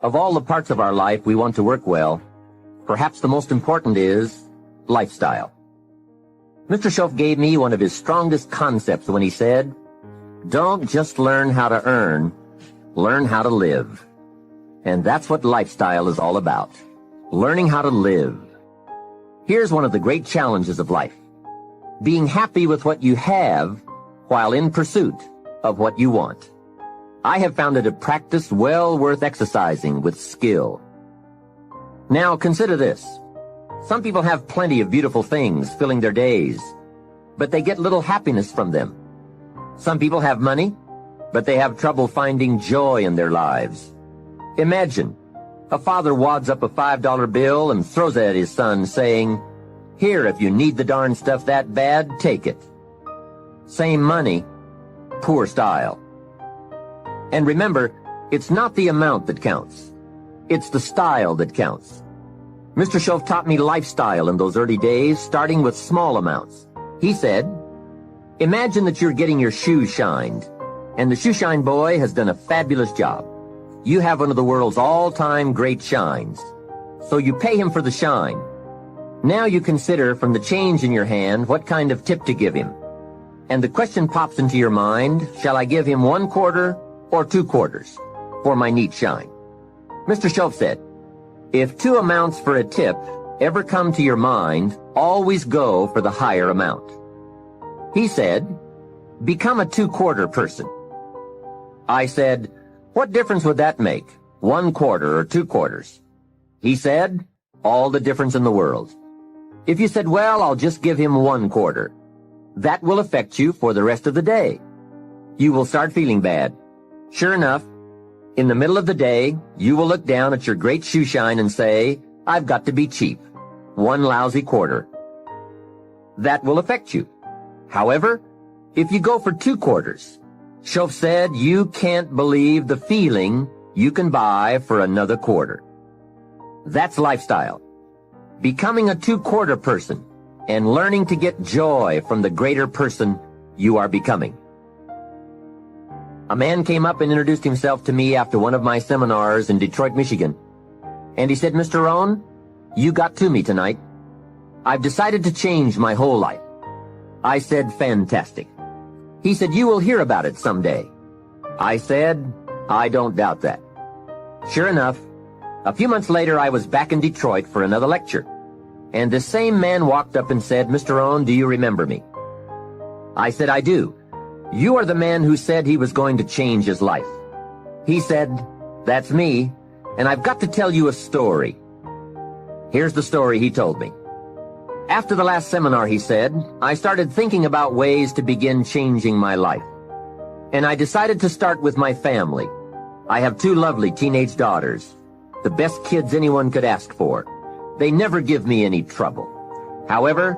Of all the parts of our life we want to work well, perhaps the most important is lifestyle. Mr. Schoaf gave me one of his strongest concepts when he said, "Don't just learn how to earn, learn how to live." And that's what lifestyle is all about, learning how to live. Here's one of the great challenges of life: being happy with what you have while in pursuit of what you want. I have found it a practice well worth exercising with skill. Now consider this. Some people have plenty of beautiful things filling their days, but they get little happiness from them. Some people have money, but they have trouble finding joy in their lives. Imagine, a father wads up a $5 bill and throws it at his son, saying, "Here, if you need the darn stuff that bad, take it." Same money, poor style. And remember, it's not the amount that counts. It's the style that counts. Mr. Schoaf taught me lifestyle in those early days, starting with small amounts. He said, imagine that you're getting your shoes shined, and the shoe shine boy has done a fabulous job. You have one of the world's all-time great shines, so you pay him for the shine. Now you consider from the change in your hand what kind of tip to give him. And the question pops into your mind, shall I give him 1/4 or 2/4 for my neat shine? Mr. Schoaf said, if two amounts for a tip ever come to your mind, always go for the higher amount. He said, become a 2/4 person. I said, what difference would that make, 1/4 or 2/4? He said, all the difference in the world. If you said, well, I'll just give him 1/4, that will affect you for the rest of the day. You will start feeling bad. Sure enough, in the middle of the day, you will look down at your great shoe shine and say, I've got to be cheap. 1 lousy quarter. That will affect you. However, if you go for 2/4, Schoaf said you can't believe the feeling you can buy for another quarter. That's lifestyle. Becoming a 2/4 person and learning to get joy from the greater person you are becoming. A man came up and introduced himself to me after one of my seminars in Detroit, Michigan. And he said, Mr. Rohn, you got to me tonight. I've decided to change my whole life. I said, fantastic. He said, you will hear about it someday. I said, I don't doubt that. Sure enough, a few months later I was back in Detroit for another lecture. And this same man walked up and said, Mr. Rohn, do you remember me? I said, I do. You are the man who said he was going to change his life. He said, that's me, and I've got to tell you a story. Here's the story he told me. After the last seminar, he said, I started thinking about ways to begin changing my life. And I decided to start with my family. I have 2 lovely teenage daughters, the best kids anyone could ask for. They never give me any trouble. However,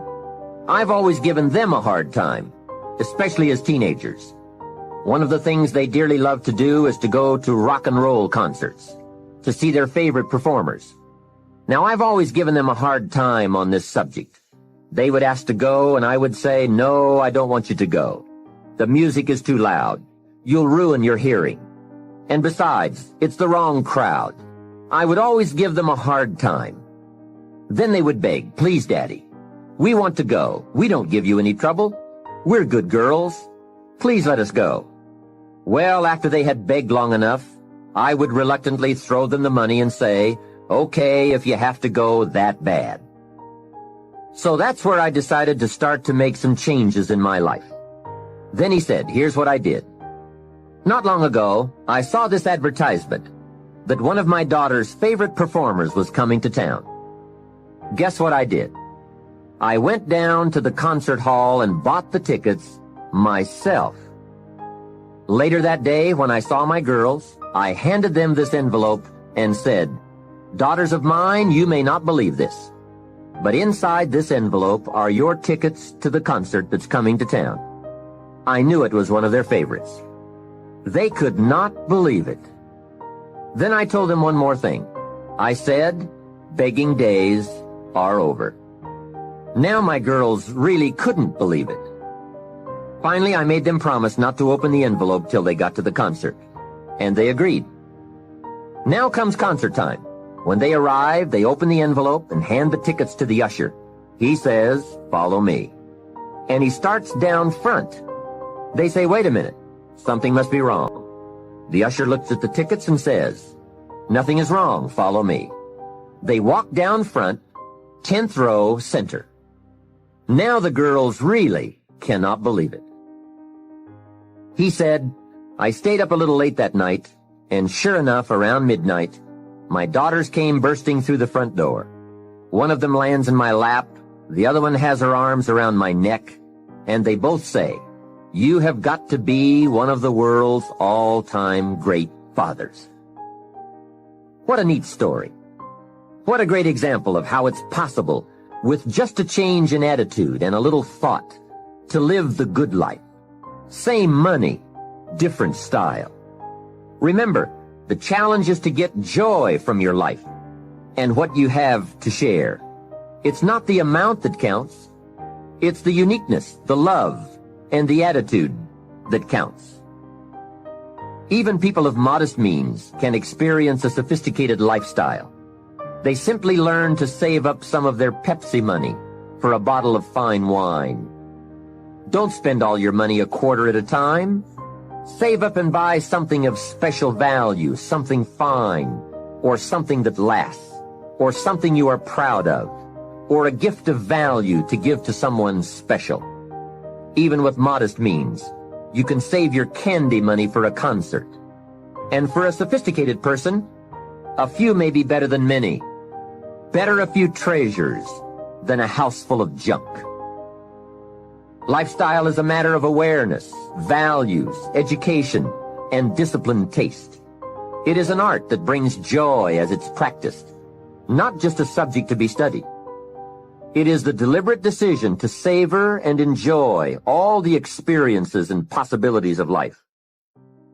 I've always given them a hard time, especially as teenagers. One of the things they dearly love to do is to go to rock and roll concerts, to see their favorite performers. Now, I've always given them a hard time on this subject. They would ask to go, and I would say, no, I don't want you to go. The music is too loud. You'll ruin your hearing. And besides, it's the wrong crowd. I would always give them a hard time. Then they would beg, please, Daddy, we want to go. We don't give you any trouble. We're good girls. Please let us go. Well, after they had begged long enough, I would reluctantly throw them the money and say, okay, if you have to go that bad. So that's where I decided to start to make some changes in my life. Then he said, here's what I did. Not long ago, I saw this advertisement that one of my daughter's favorite performers was coming to town. Guess what I did? I went down to the concert hall and bought the tickets myself. Later that day, when I saw my girls, I handed them this envelope and said, daughters of mine, you may not believe this, but inside this envelope are your tickets to the concert that's coming to town. I knew it was one of their favorites. They could not believe it. Then I told them one more thing. I said, begging days are over. Now my girls really couldn't believe it. Finally, I made them promise not to open the envelope till they got to the concert, and they agreed. Now comes concert time. When they arrive, they open the envelope and hand the tickets to the usher. He says, "Follow me." And he starts down front. They say, "Wait a minute. Something must be wrong." The usher looks at the tickets and says, "Nothing is wrong. Follow me." They walk down front, 10th row, center. Now the girls really cannot believe it. He said, "I stayed up a little late that night, and sure enough, around midnight, my daughters came bursting through the front door. One of them lands in my lap, the other one has her arms around my neck, and they both say, 'You have got to be one of the world's all-time great fathers.'" What a neat story. What a great example of how it's possible, with just a change in attitude and a little thought, to live the good life. Same money, different style. Remember, the challenge is to get joy from your life and what you have to share. It's not the amount that counts. It's the uniqueness, the love, and the attitude that counts. Even people of modest means can experience a sophisticated lifestyle. They simply learn to save up some of their Pepsi money for a bottle of fine wine. Don't spend all your money a quarter at a time. Save up and buy something of special value, something fine, or something that lasts, or something you are proud of, or a gift of value to give to someone special. Even with modest means, you can save your candy money for a concert. And for a sophisticated person, a few may be better than many. Better a few treasures than a house full of junk. Lifestyle is a matter of awareness, values, education, and disciplined taste. It is an art that brings joy as it's practiced, not just a subject to be studied. It is the deliberate decision to savor and enjoy all the experiences and possibilities of life.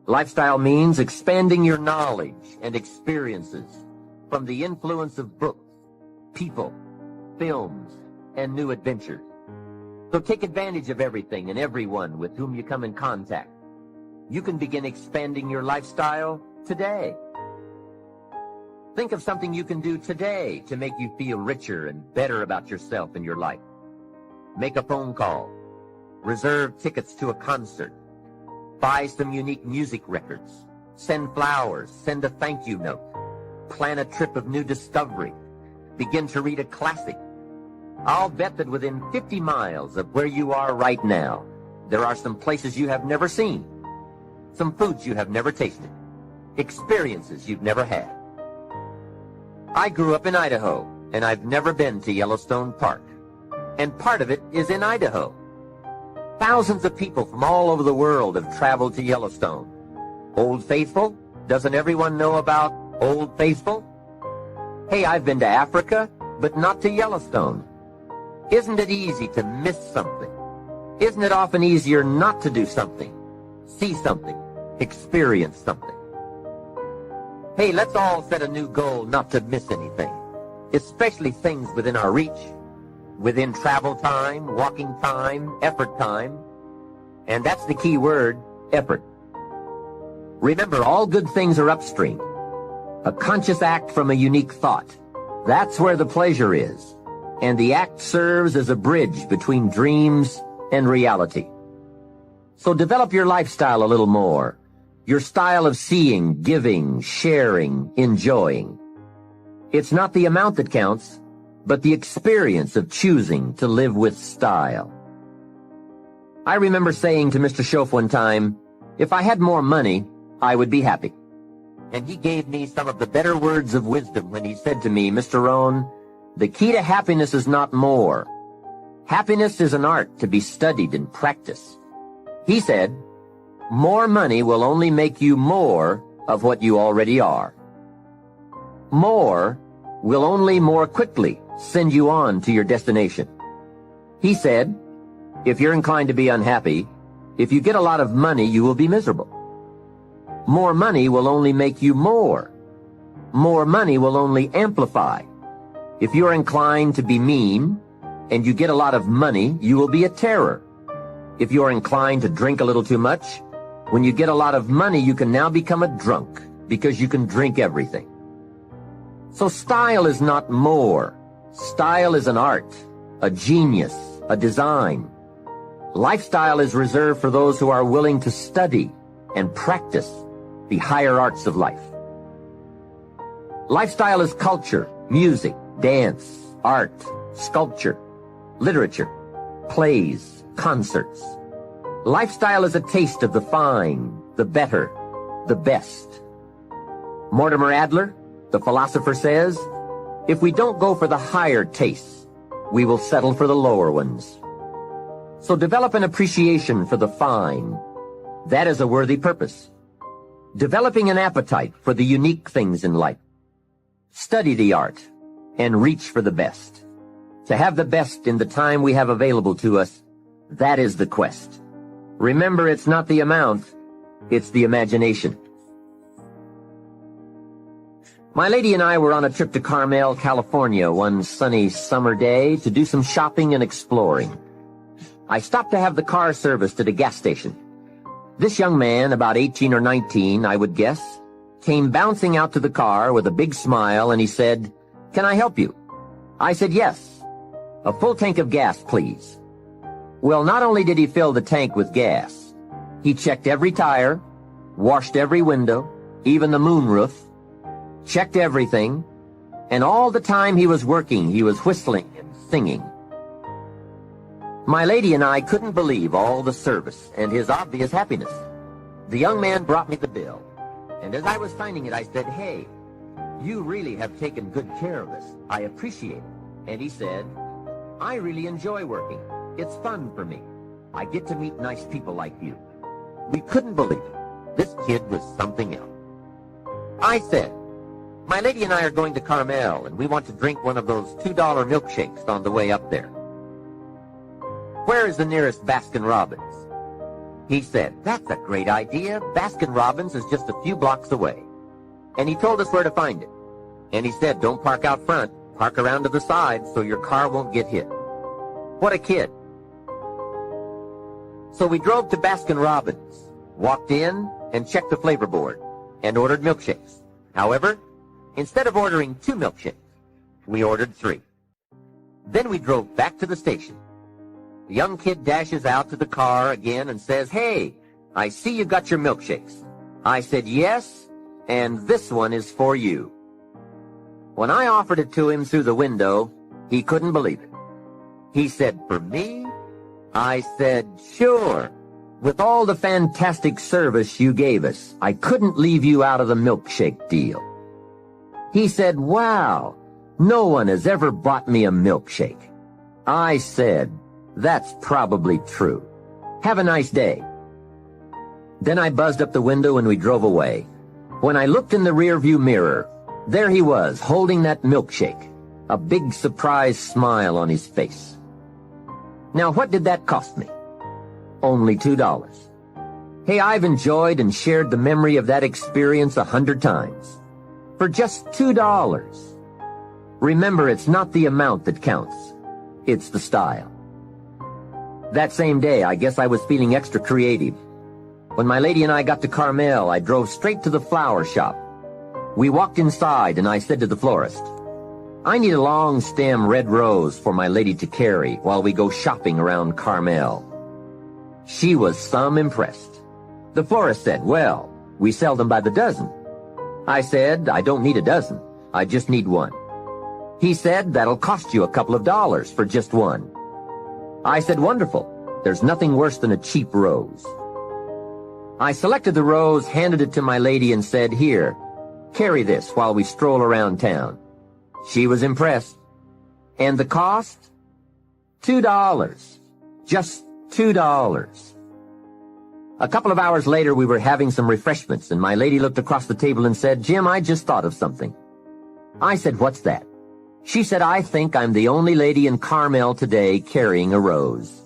Lifestyle means expanding your knowledge and experiences from the influence of books, people, films, and new adventures. So take advantage of everything and everyone with whom you come in contact. You can begin expanding your lifestyle today. Think of something you can do today to make you feel richer and better about yourself and your life. Make a phone call. Reserve tickets to a concert. Buy some unique music records. Send flowers. Send a thank you note. Plan a trip of new discovery. Begin to read a classic. I'll bet that within 50 miles of where you are right now, there are some places you have never seen, some foods you have never tasted, experiences you've never had. I grew up in Idaho, and I've never been to Yellowstone Park, and part of it is in Idaho. Thousands of people from all over the world have traveled to Yellowstone. Old Faithful? Doesn't everyone know about Old Faithful? Hey, I've been to Africa, but not to Yellowstone. Isn't it easy to miss something? Isn't it often easier not to do something, see something, experience something? Hey, let's all set a new goal not to miss anything, especially things within our reach, within travel time, walking time, effort time. And that's the key word, effort. Remember, all good things are upstream. A conscious act from a unique thought. That's where the pleasure is. And the act serves as a bridge between dreams and reality. So develop your lifestyle a little more. Your style of seeing, giving, sharing, enjoying. It's not the amount that counts, but the experience of choosing to live with style. I remember saying to Mr. Shoaff one time, if I had more money, I would be happy. And he gave me some of the better words of wisdom when he said to me, Mr. Rohn, the key to happiness is not more. Happiness is an art to be studied and practiced. He said, more money will only make you more of what you already are. More will only more quickly send you on to your destination. He said, if you're inclined to be unhappy, if you get a lot of money, you will be miserable. More money will only make you more. More money will only amplify. If you're inclined to be mean, and you get a lot of money, you will be a terror. If you're inclined to drink a little too much, when you get a lot of money, you can now become a drunk, because you can drink everything. So style is not more. Style is an art, a genius, a design. Lifestyle is reserved for those who are willing to study and practice the higher arts of life. Lifestyle is culture, music, dance, art, sculpture, literature, plays, concerts. Lifestyle is a taste of the fine, the better, the best. Mortimer Adler, the philosopher, says, if we don't go for the higher tastes, we will settle for the lower ones. So develop an appreciation for the fine. That is a worthy purpose. Developing an appetite for the unique things in life. Study the art and reach for the best. To have the best in the time we have available to us, that is the quest. Remember, it's not the amount, it's the imagination. My lady and I were on a trip to Carmel, California one sunny summer day to do some shopping and exploring. I stopped to have the car serviced at a gas station. This young man, about 18 or 19, I would guess, came bouncing out to the car with a big smile, and he said, "Can I help you?" I said, "Yes. A full tank of gas, please." Well, not only did he fill the tank with gas, he checked every tire, washed every window, even the moonroof, checked everything, and all the time he was working, he was whistling and singing. My lady and I couldn't believe all the service and his obvious happiness. The young man brought me the bill, and as I was signing it, I said, "Hey, you really have taken good care of us. I appreciate it." And he said, "I really enjoy working. It's fun for me. I get to meet nice people like you." We couldn't believe it. This kid was something else. I said, "My lady and I are going to Carmel, and we want to drink one of those $2 milkshakes on the way up there. Where is the nearest Baskin-Robbins?" He said, "That's a great idea. Baskin-Robbins is just a few blocks away." And he told us where to find it. And he said, "Don't park out front. Park around to the side so your car won't get hit." What a kid. So we drove to Baskin-Robbins, walked in, and checked the flavor board, and ordered milkshakes. However, instead of ordering 2 milkshakes, we ordered 3. Then we drove back to the station. The young kid dashes out to the car again and says, "Hey, I see you got your milkshakes." I said, "Yes, and this one is for you." When I offered it to him through the window, he couldn't believe it. He said, "For me?" I said, "Sure. With all the fantastic service you gave us, I couldn't leave you out of the milkshake deal." He said, "Wow, no one has ever bought me a milkshake." I said, "That's probably true. Have a nice day." Then I buzzed up the window and we drove away. When I looked in the rearview mirror, there he was, holding that milkshake, a big surprised smile on his face. Now, what did that cost me? Only $2. Hey, I've enjoyed and shared the memory of that experience 100 times. For just $2. Remember, it's not the amount that counts. It's the style. That same day, I guess I was feeling extra creative. When my lady and I got to Carmel, I drove straight to the flower shop. We walked inside, and I said to the florist, "I need a long stem red rose for my lady to carry while we go shopping around Carmel." She was some impressed. The florist said, "Well, we sell them by the dozen." I said, "I don't need a dozen. I just need one." He said, "That'll cost you a couple of dollars for just one." I said, "Wonderful. There's nothing worse than a cheap rose." I selected the rose, handed it to my lady, and said, "Here, carry this while we stroll around town." She was impressed. And the cost? $2. Just $2. A couple of hours later, we were having some refreshments, and my lady looked across the table and said, "Jim, I just thought of something." I said, "What's that?" She said, "I think I'm the only lady in Carmel today carrying a rose."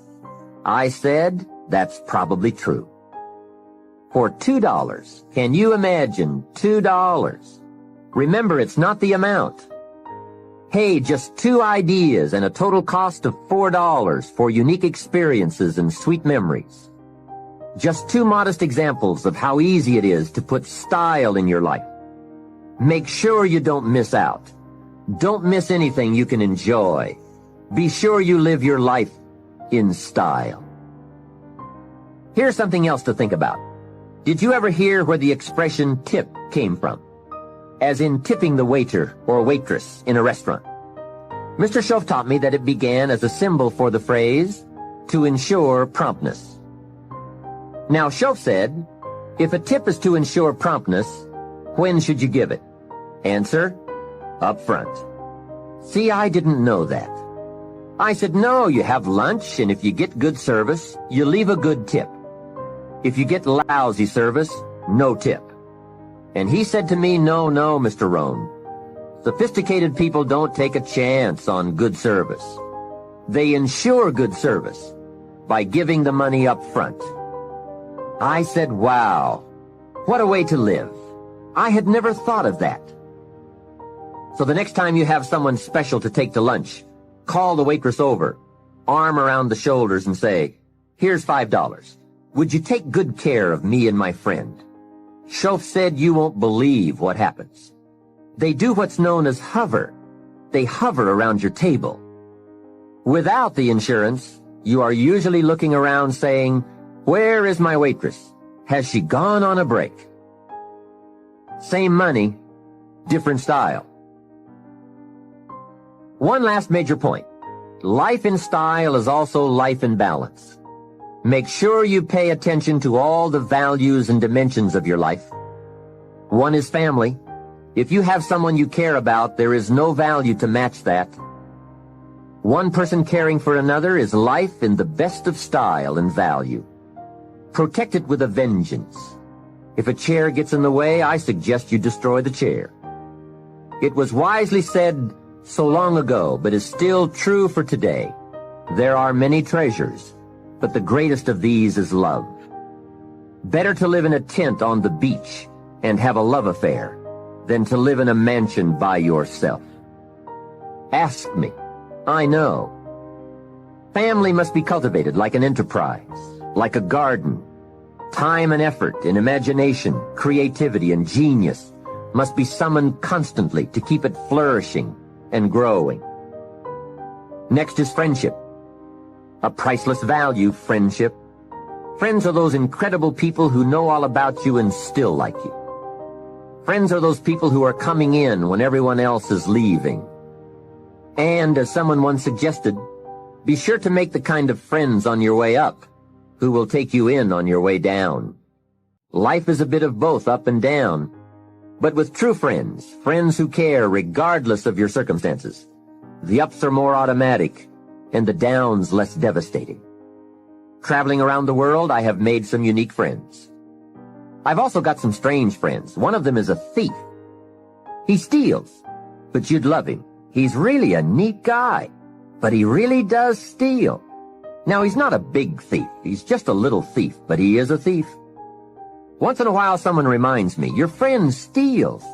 I said, "That's probably true." For $2, can you imagine $2? Remember, it's not the amount. Hey, just 2 ideas and a total cost of $4 for unique experiences and sweet memories. Just 2 modest examples of how easy it is to put style in your life. Make sure you don't miss out. Don't miss anything you can enjoy. Be sure you live your life in style. Here's something else to think about. Did you ever hear where the expression tip came from? As in tipping the waiter or waitress in a restaurant. Mr. Shoaff taught me that it began as a symbol for the phrase, to ensure promptness. Now, Shoaff said, if a tip is to ensure promptness, when should you give it? Answer, up front. See, I didn't know that. I said, no, you have lunch, and if you get good service, you leave a good tip. If you get lousy service, no tip. And he said to me, no, Mr. Rohn. Sophisticated people don't take a chance on good service. They ensure good service by giving the money up front. I said, wow, what a way to live. I had never thought of that. So the next time you have someone special to take to lunch, call the waitress over, arm around the shoulders and say, here's $5. Would you take good care of me and my friend? Shoaff said you won't believe what happens. They do what's known as hover. They hover around your table. Without the insurance, you are usually looking around saying, where is my waitress? Has she gone on a break? Same money, different style. One last major point. Life in style is also life in balance. Make sure you pay attention to all the values and dimensions of your life. One is family. If you have someone you care about, there is no value to match that. One person caring for another is life in the best of style and value. Protect it with a vengeance. If a chair gets in the way, I suggest you destroy the chair. It was wisely said so long ago, but is still true for today. There are many treasures, but the greatest of these is love. Better to live in a tent on the beach and have a love affair than to live in a mansion by yourself. Ask me. I know. Family must be cultivated like an enterprise, like a garden. Time and effort and imagination, creativity and genius must be summoned constantly to keep it flourishing and growing. Next is friendship. A priceless value, friendship. Friends are those incredible people who know all about you and still like you. Friends are those people who are coming in when everyone else is leaving. And, as someone once suggested, be sure to make the kind of friends on your way up who will take you in on your way down. Life is a bit of both up and down. But with true friends, friends who care regardless of your circumstances, the ups are more automatic and the downs less devastating. Traveling around the world, I have made some unique friends. I've also got some strange friends. One of them is a thief. He steals, but you'd love him. He's really a neat guy, but he really does steal. Now, he's not a big thief. He's just a little thief, but he is a thief. Once in a while, someone reminds me, your friend steals.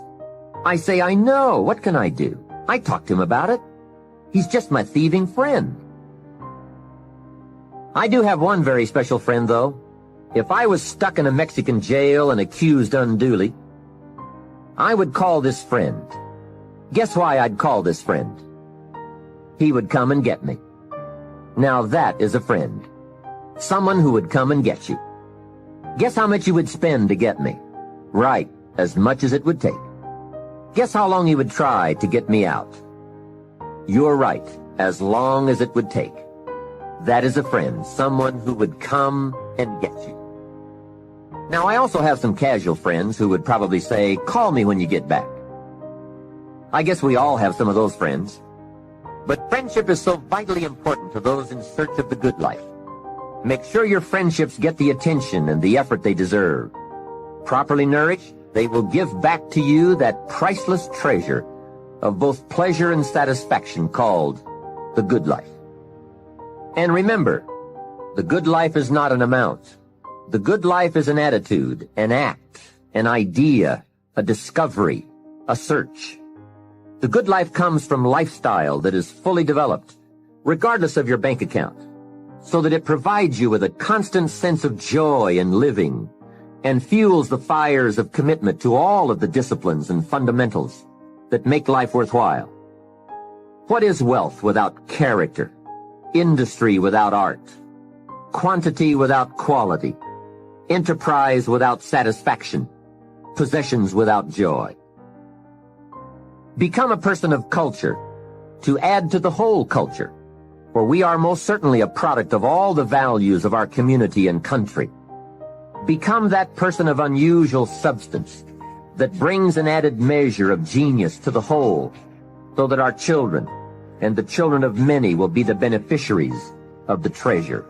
I say, I know. What can I do? I talk to him about it. He's just my thieving friend. I do have one very special friend, though. If I was stuck in a Mexican jail and accused unduly, I would call this friend. Guess why I'd call this friend? He would come and get me. Now that is a friend. Someone who would come and get you. Guess how much you would spend to get me? Right, as much as it would take. Guess how long you would try to get me out? You're right, as long as it would take. That is a friend, someone who would come and get you. Now, I also have some casual friends who would probably say, call me when you get back. I guess we all have some of those friends. But friendship is so vitally important to those in search of the good life. Make sure your friendships get the attention and the effort they deserve. Properly nourished, they will give back to you that priceless treasure of both pleasure and satisfaction called the good life. And remember, the good life is not an amount. The good life is an attitude, an act, an idea, a discovery, a search. The good life comes from lifestyle that is fully developed, regardless of your bank account, so that it provides you with a constant sense of joy in living and fuels the fires of commitment to all of the disciplines and fundamentals that make life worthwhile. What is wealth without character? Industry without art? Quantity without quality? Enterprise without satisfaction? Possessions without joy? Become a person of culture to add to the whole culture, for we are most certainly a product of all the values of our community and country. Become that person of unusual substance that brings an added measure of genius to the whole, so that our children and the children of many will be the beneficiaries of the treasure.